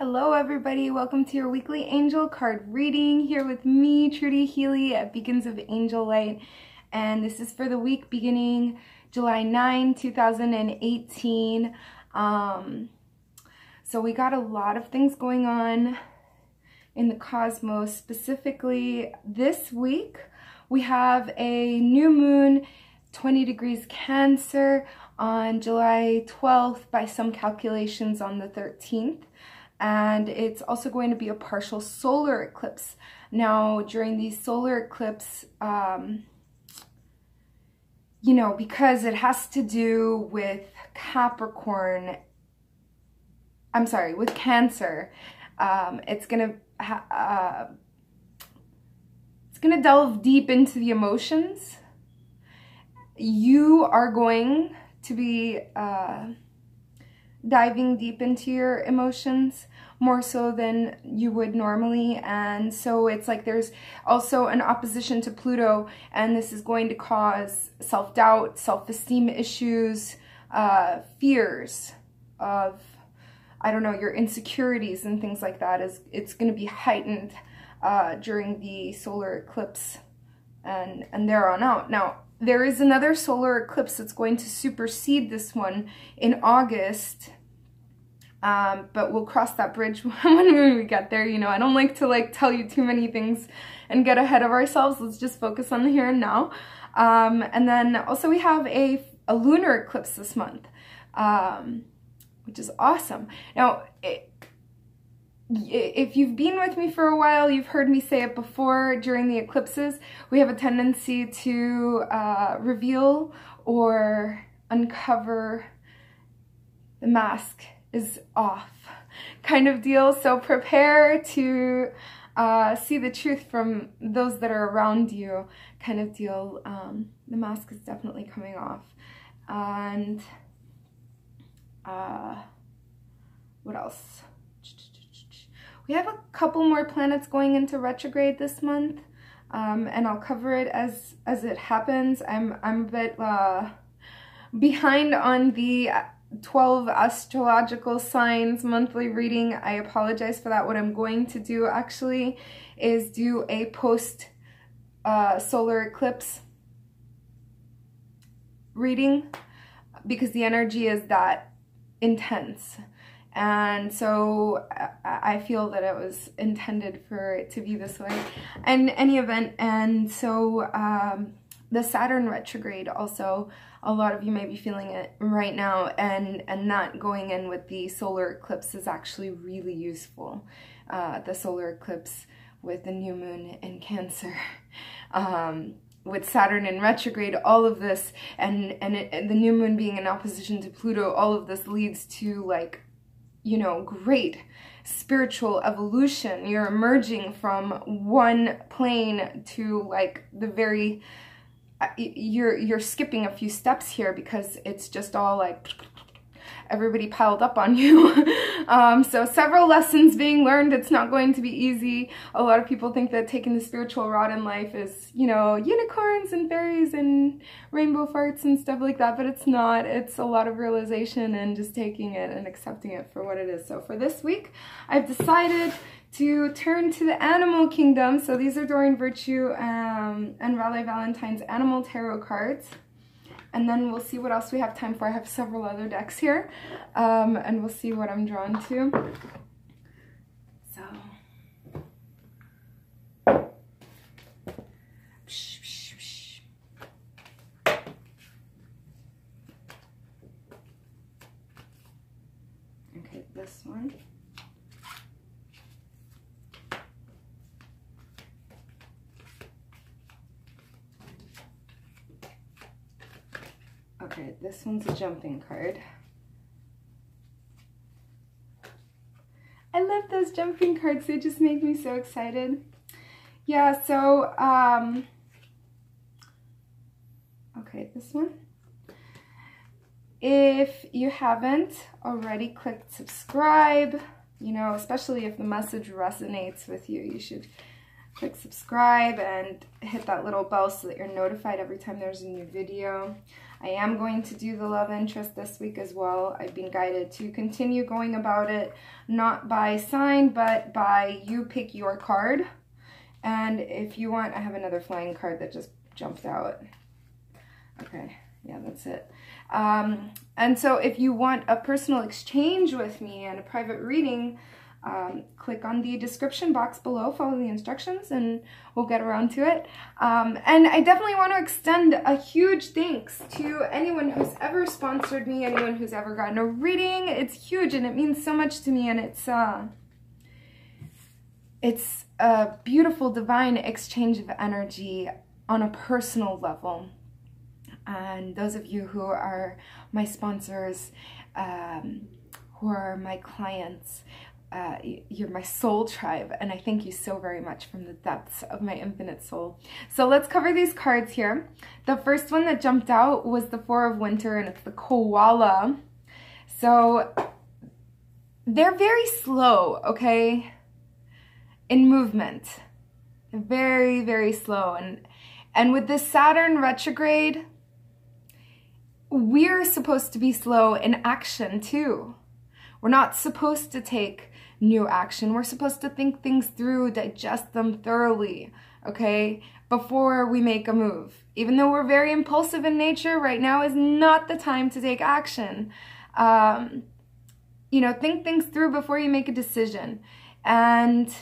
Hello everybody, welcome to your weekly angel card reading here with me, Trudy Healy at Beacons of Angel Light. And this is for the week beginning July 9, 2018. So we got a lot of things going on in the cosmos. Specifically this week, we have a new moon, 20 degrees Cancer on July 12th by some calculations on the 13th. And it's also going to be a partial solar eclipse. Now, during these solar eclipse, you know, because it has to do with with Cancer, it's gonna delve deep into the emotions. You are going to be diving deep into your emotions more so than you would normally, and so it's like there's also an opposition to Pluto, and this is going to cause self-doubt, self-esteem issues, fears of, I don't know, your insecurities and things like that. It's going to be heightened during the solar eclipse and there on out. Now, there is another solar eclipse that's going to supersede this one in August, but we'll cross that bridge when we get there. You know, I don't like to tell you too many things and get ahead of ourselves. Let's just focus on the here and now. And then also we have a lunar eclipse this month, which is awesome. Now, if you've been with me for a while, you've heard me say it before. During the eclipses, we have a tendency to reveal or uncover the mask is off kind of deal. So prepare to see the truth from those that are around you kind of deal. The mask is definitely coming off. And what else? We have a couple more planets going into retrograde this month, and I'll cover it as it happens. I'm a bit behind on the 12 astrological signs monthly reading. I apologize for that. What I'm going to do actually is do a post solar eclipse reading, because the energy is that intense. And so I feel that it was intended for it to be this way in any event. And so the Saturn retrograde also, a lot of you may be feeling it right now, and not going in with the solar eclipse is actually really useful. The solar eclipse with the new moon in Cancer. With Saturn in retrograde, all of this, and the new moon being in opposition to Pluto, all of this leads to, like, you know, great spiritual evolution. You're emerging from one plane to, like, the very, you're skipping a few steps here because it's just all like everybody piled up on you. So several lessons being learned. It's not going to be easy. A lot of people think that taking the spiritual route in life is, you know, unicorns and fairies and rainbow farts and stuff like that, but it's not. It's a lot of realization and just taking it and accepting it for what it is. So for this week, I've decided to turn to the animal kingdom. So these are Doreen Virtue and Raleigh Valentine's animal tarot cards. And then we'll see what else we have time for. I have several other decks here, and we'll see what I'm drawn to. So, okay, this one. Okay, this one's a jumping card. I love those jumping cards. They just make me so excited. Yeah, so, okay, this one. If you haven't already clicked subscribe, you know, especially if the message resonates with you, you should click subscribe and hit that little bell so that you're notified every time there's a new video. I am going to do the love interest this week as well. I've been guided to continue going about it, not by sign, but by you pick your card. And if you want, I have another flying card that just jumped out. Okay, yeah, that's it. And so if you want a personal exchange with me and a private reading, click on the description box below, follow the instructions, and we'll get around to it. And I definitely want to extend a huge thanks to anyone who's ever sponsored me, anyone who's ever gotten a reading. It's huge and it means so much to me, and it's a beautiful divine exchange of energy on a personal level. And those of you who are my sponsors, who are my clients, you're my soul tribe, and I thank you so very much from the depths of my infinite soul. So let's cover these cards here. The first one that jumped out was the Four of Winter, and it's the koala. So they're very slow, okay, in movement. Very, very slow. And with this Saturn retrograde, we're supposed to be slow in action too. We're not supposed to take new action. We're supposed to think things through, digest them thoroughly, okay, before we make a move. Even though we're very impulsive in nature, right now is not the time to take action. You know, think things through before you make a decision. And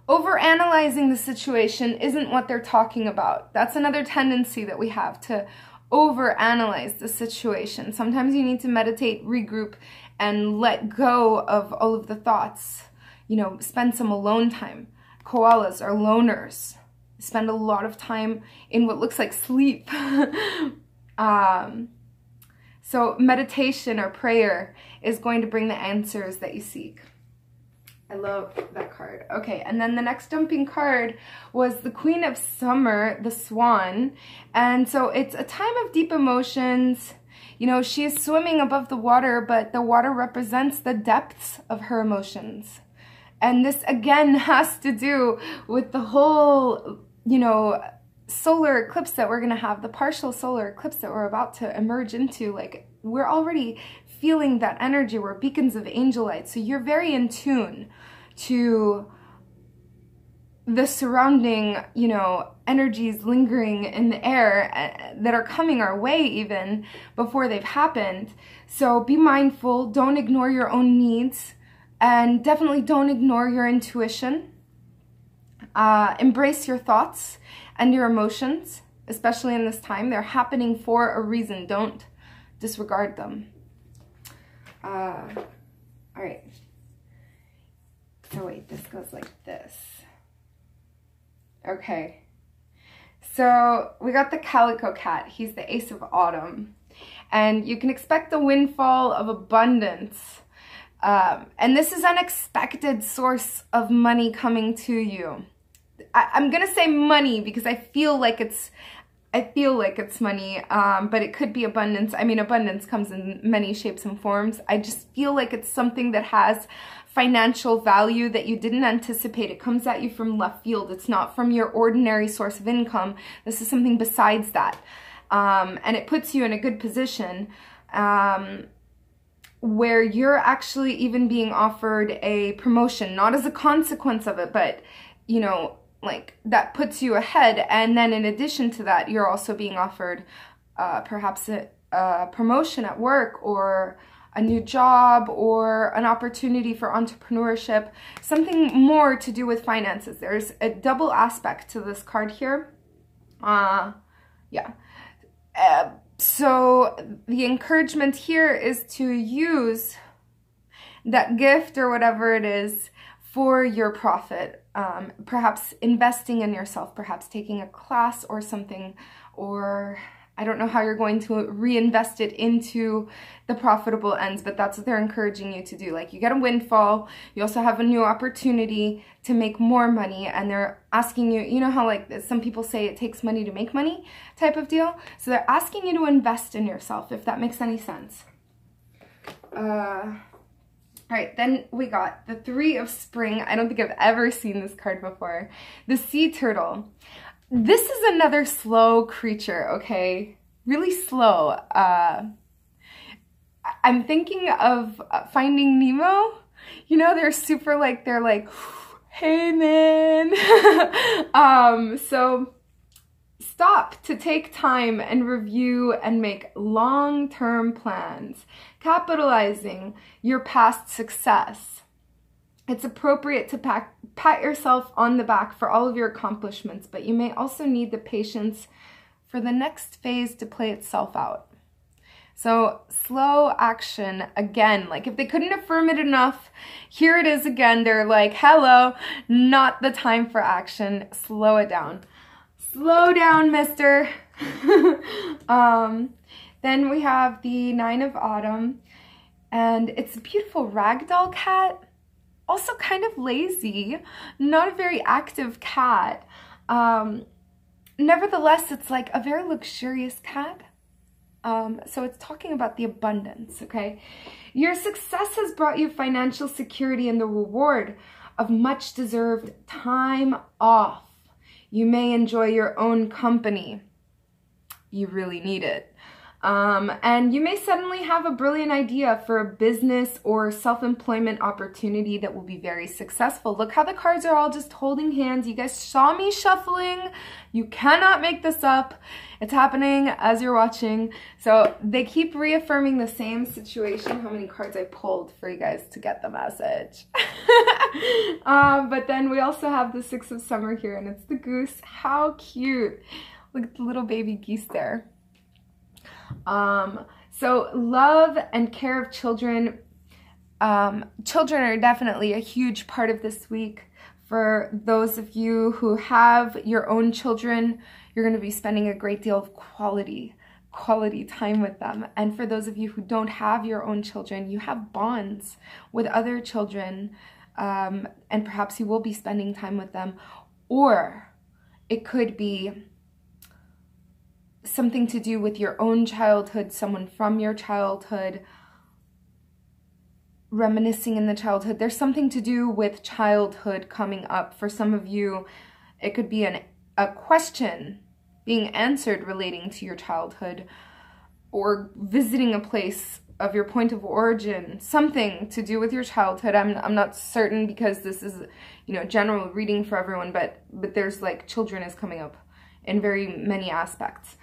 overanalyzing the situation isn't what they're talking about. That's another tendency that we have, to overanalyze the situation. Sometimes you need to meditate, regroup, and let go of all of the thoughts. You know, spend some alone time. Koalas are loners. Spend a lot of time in what looks like sleep. So meditation or prayer is going to bring the answers that you seek. I love that card. Okay, and then the next jumping card was the Queen of Summer, the Swan. And so it's a time of deep emotions. You know, she is swimming above the water, but the water represents the depths of her emotions. And this, again, has to do with the whole, you know, solar eclipse that we're going to have, the partial solar eclipse that we're about to emerge into. Like, we're already feeling that energy. We're beacons of angel light. So you're very in tune to the surrounding, you know, energies lingering in the air that are coming our way even before they've happened. So be mindful. Don't ignore your own needs, and definitely don't ignore your intuition. Embrace your thoughts and your emotions, especially in this time. They're happening for a reason. Don't disregard them. All right. So wait, this goes like this. Okay. So we got the Calico Cat. He's the Ace of Autumn. And you can expect the windfall of abundance. And this is unexpected source of money coming to you. I'm going to say money because I feel like it's money, but it could be abundance. I mean, abundance comes in many shapes and forms. I just feel like it's something that has financial value that you didn't anticipate. It comes at you from left field. It's not from your ordinary source of income. This is something besides that. And it puts you in a good position where you're actually even being offered a promotion, not as a consequence of it, but, you know, like that puts you ahead. And then in addition to that, you're also being offered perhaps a promotion at work, or a new job, or an opportunity for entrepreneurship, something more to do with finances. There's a double aspect to this card here. Yeah. So the encouragement here is to use that gift or whatever it is for your profit. Perhaps investing in yourself, perhaps taking a class or something, or I don't know how you're going to reinvest it into the profitable ends, but that's what they're encouraging you to do. Like, you get a windfall, you also have a new opportunity to make more money, and they're asking you, you know how like some people say it takes money to make money type of deal? So they're asking you to invest in yourself, if that makes any sense. All right, then we got the Three of Spring. I don't think I've ever seen this card before. The Sea Turtle. This is another slow creature, okay? really slow. I'm thinking of Finding Nemo. You know, they're super like, they're like, hey man. So stop to take time and review and make long-term plans, capitalizing your past success. It's appropriate to pat yourself on the back for all of your accomplishments, but you may also need the patience for the next phase to play itself out. So slow action, again, like if they couldn't affirm it enough, here it is again. They're like, hello, not the time for action. Slow it down. Slow down, mister. Then we have the Nine of Autumn, and it's a beautiful ragdoll cat. Also kind of lazy, not a very active cat. Nevertheless, it's like a very luxurious cat. So it's talking about the abundance, okay? Your success has brought you financial security and the reward of much deserved time off. You may enjoy your own company. You really need it. And you may suddenly have a brilliant idea for a business or self-employment opportunity that will be very successful. Look how the cards are all just holding hands. You guys saw me shuffling. You cannot make this up. It's happening as you're watching. So they keep reaffirming the same situation. How many cards I pulled for you guys to get the message. But then we also have the Six of Summer here, and it's the goose. How cute. Look at the little baby geese there. So love and care of children. Children are definitely a huge part of this week. For those of you who have your own children, you're going to be spending a great deal of quality time with them. And for those of you who don't have your own children, you have bonds with other children, and perhaps you will be spending time with them. Or it could be something to do with your own childhood, someone from your childhood, reminiscing in the childhood. There's something to do with childhood coming up. For some of you, it could be a question being answered relating to your childhood, or visiting a place of your point of origin, something to do with your childhood. I'm not certain, because this is, you know, general reading for everyone, but there's like children is coming up in very many aspects.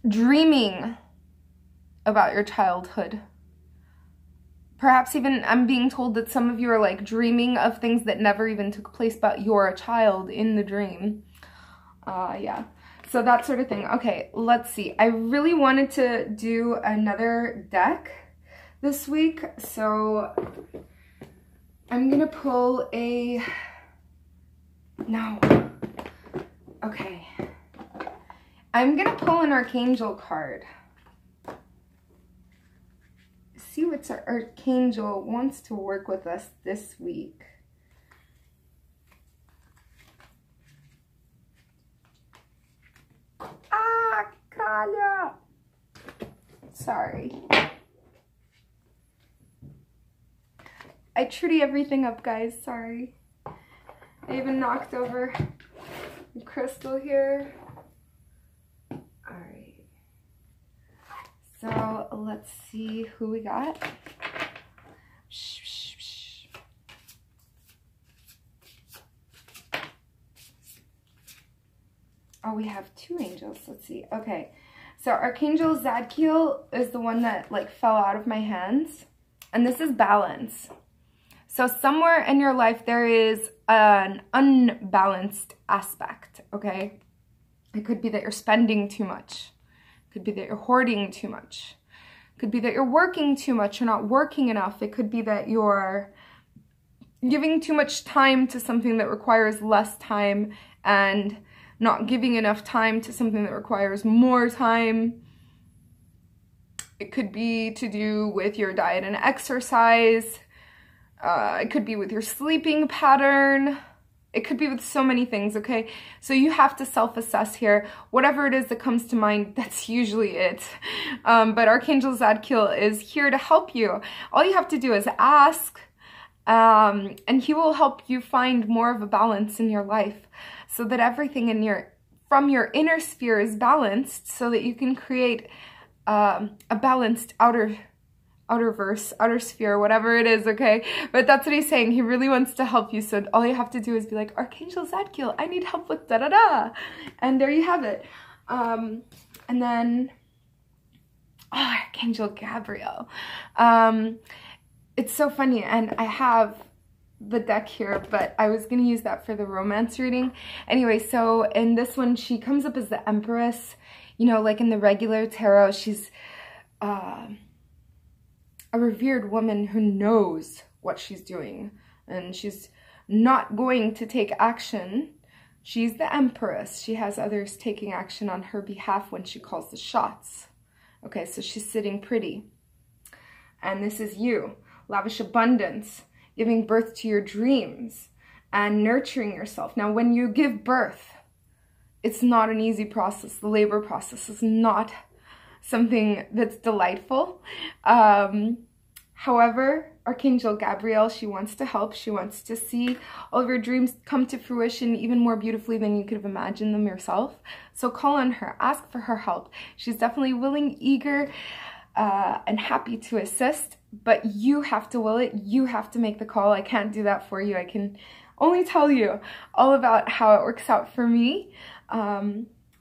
Dreaming about your childhood. Perhaps even I'm being told that some of you are like dreaming of things that never even took place, but you're a child in the dream. Yeah, so that sort of thing. Okay, let's see. I really wanted to do another deck this week, so I'm gonna pull a... No. Okay. I'm gonna pull an Archangel card. See what our Archangel wants to work with us this week. Ah, Kaya! Sorry. I trudy everything up, guys. Sorry. I even knocked over the crystal here. Alright. So let's see who we got. Shh, shh, shh. Oh, we have two angels. Let's see. Okay. So Archangel Zadkiel is the one that like fell out of my hands. And this is balance. So somewhere in your life there is an unbalanced aspect, okay? It could be that you're spending too much. It could be that you're hoarding too much. It could be that you're working too much, you're not working enough. It could be that you're giving too much time to something that requires less time and not giving enough time to something that requires more time. It could be to do with your diet and exercise. It could be with your sleeping pattern. It could be with so many things, okay? So you have to self-assess here. Whatever it is that comes to mind, that's usually it. But Archangel Zadkiel is here to help you. All you have to do is ask, and he will help you find more of a balance in your life so that everything in your from your inner sphere is balanced so that you can create a balanced outer sphere, whatever it is, okay? But that's what he's saying. He really wants to help you. So all you have to do is be like, Archangel Zadkiel, I need help with da-da-da. And there you have it. And then, Archangel Gabriel. It's so funny. And I have the deck here, but I was going to use that for the romance reading. Anyway, so in this one, she comes up as the Empress. You know, like in the regular tarot, she's a revered woman who knows what she's doing, and she's not going to take action. She's the Empress. She has others taking action on her behalf when she calls the shots. Okay, so she's sitting pretty. And this is you. Lavish abundance, giving birth to your dreams, and nurturing yourself. Now, when you give birth, it's not an easy process. The labor process is not something that's delightful. However, Archangel Gabriel, she wants to help. She wants to see all of your dreams come to fruition even more beautifully than you could have imagined them yourself. So call on her. Ask for her help. She's definitely willing, eager, and happy to assist. But you have to will it. You have to make the call. I can't do that for you. I can only tell you all about how it works out for me.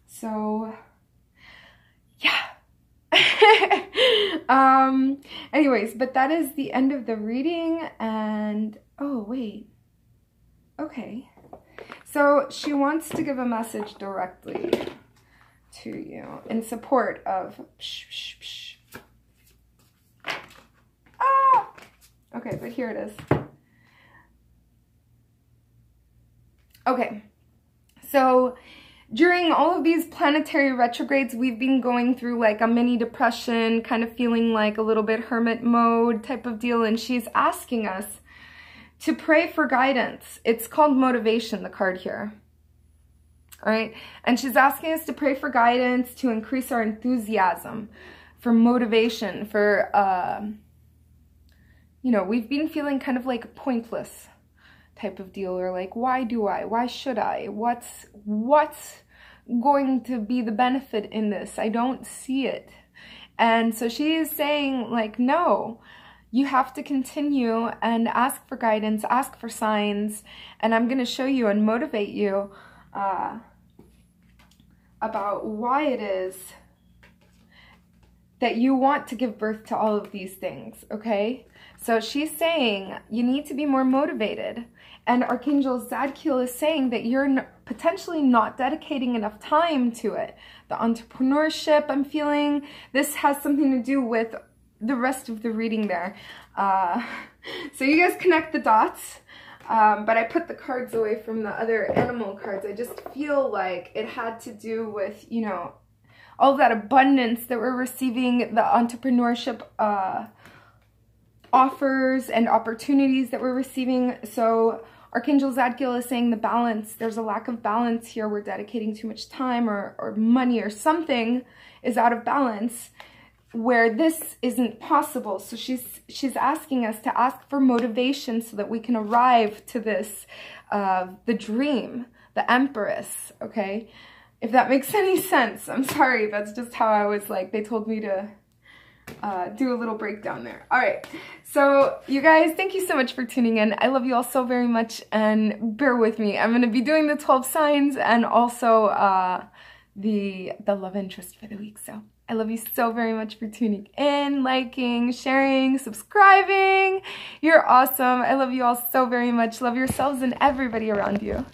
So, yeah. Anyways, but that is the end of the reading. And oh wait, okay, so she wants to give a message directly to you in support of okay, but here it is. Okay, so during all of these planetary retrogrades, we've been going through like a mini depression, kind of feeling like a little bit hermit mode type of deal. And she's asking us to pray for guidance. It's called motivation, the card here. All right. And she's asking us to pray for guidance, to increase our enthusiasm, for motivation, for, you know, we've been feeling kind of like pointless type of deal, or like, why do I? Why should I? What's going to be the benefit in this? I don't see it. And so she is saying, like, no, you have to continue and ask for guidance, ask for signs, and I'm going to show you and motivate you about why it is that you want to give birth to all of these things, okay? So she's saying you need to be more motivated. And Archangel Zadkiel is saying that you're potentially not dedicating enough time to it. The entrepreneurship I'm feeling, this has something to do with the rest of the reading there. So you guys connect the dots. But I put the cards away from the other animal cards. I just feel like it had to do with, you know, all that abundance that we're receiving, the entrepreneurship offers and opportunities that we're receiving. So Archangel Zadkiel is saying the balance, there's a lack of balance here. We're dedicating too much time or money or something is out of balance where this isn't possible. So she's asking us to ask for motivation so that we can arrive to this, the dream, the Empress, okay? If that makes any sense. I'm sorry, that's just how I was like, they told me to do a little breakdown there. All right, so you guys, thank you so much for tuning in. I love you all so very much, and bear with me. I'm going to be doing the 12 signs and also the love interest for the week. So I love you so very much for tuning in, liking, sharing, subscribing. You're awesome. I love you all so very much. Love yourselves and everybody around you.